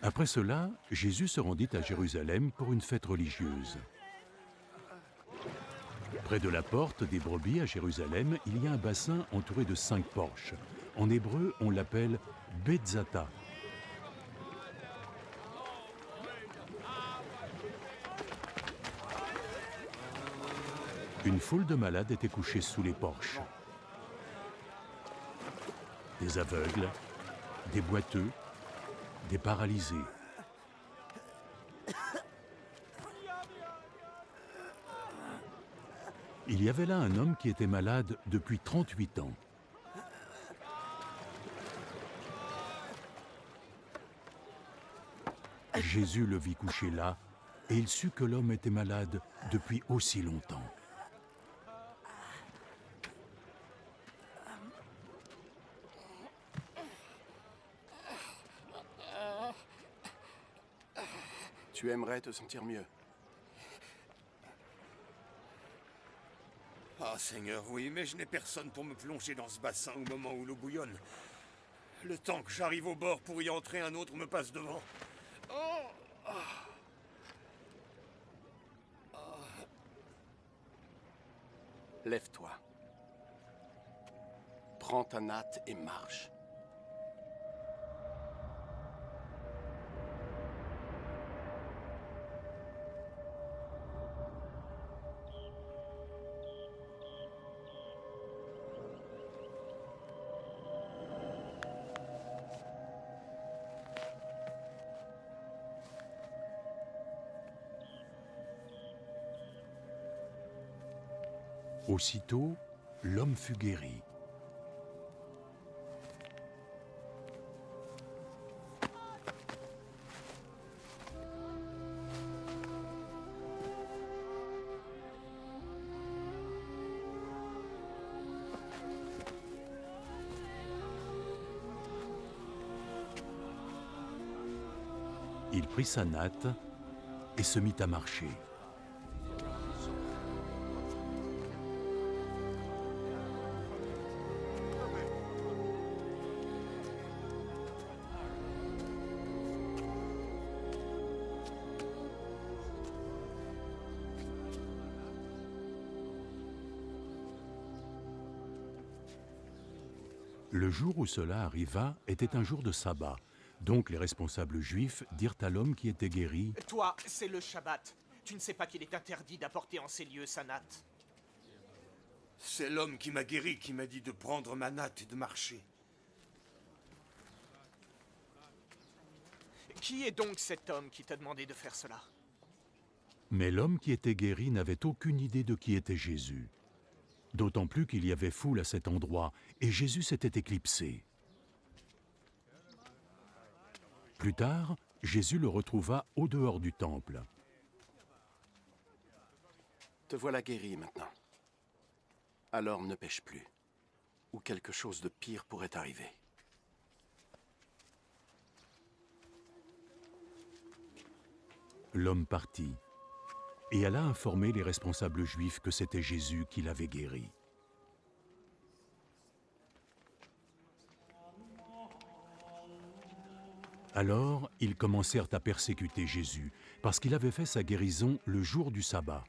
Après cela, Jésus se rendit à Jérusalem pour une fête religieuse. Près de la porte des brebis à Jérusalem, il y a un bassin entouré de 5 porches. En hébreu, on l'appelle Betzata. Une foule de malades était couchée sous les porches. Des aveugles, des boiteux, des paralysés. Il y avait là un homme qui était malade depuis 38 ans. Jésus le vit couché là, et il sut que l'homme était malade depuis aussi longtemps. Tu aimerais te sentir mieux. Ah, Seigneur, oui, mais je n'ai personne pour me plonger dans ce bassin au moment où l'eau bouillonne. Le temps que j'arrive au bord pour y entrer, un autre me passe devant. Lève-toi. Prends ta natte et marche. Aussitôt, l'homme fut guéri. Il prit sa natte et se mit à marcher. Le jour où cela arriva était un jour de sabbat. Donc les responsables juifs dirent à l'homme qui était guéri « Toi, c'est le Shabbat. Tu ne sais pas qu'il est interdit d'apporter en ces lieux sa natte. C'est l'homme qui m'a guéri qui m'a dit de prendre ma natte et de marcher. Qui est donc cet homme qui t'a demandé de faire cela? » Mais l'homme qui était guéri n'avait aucune idée de qui était Jésus. D'autant plus qu'il y avait foule à cet endroit, et Jésus s'était éclipsé. Plus tard, Jésus le retrouva au dehors du temple. Te voilà guéri maintenant. Alors ne pêche plus, ou quelque chose de pire pourrait arriver. L'homme partit et alla informer les responsables juifs que c'était Jésus qui l'avait guéri. Alors, ils commencèrent à persécuter Jésus, parce qu'il avait fait sa guérison le jour du sabbat.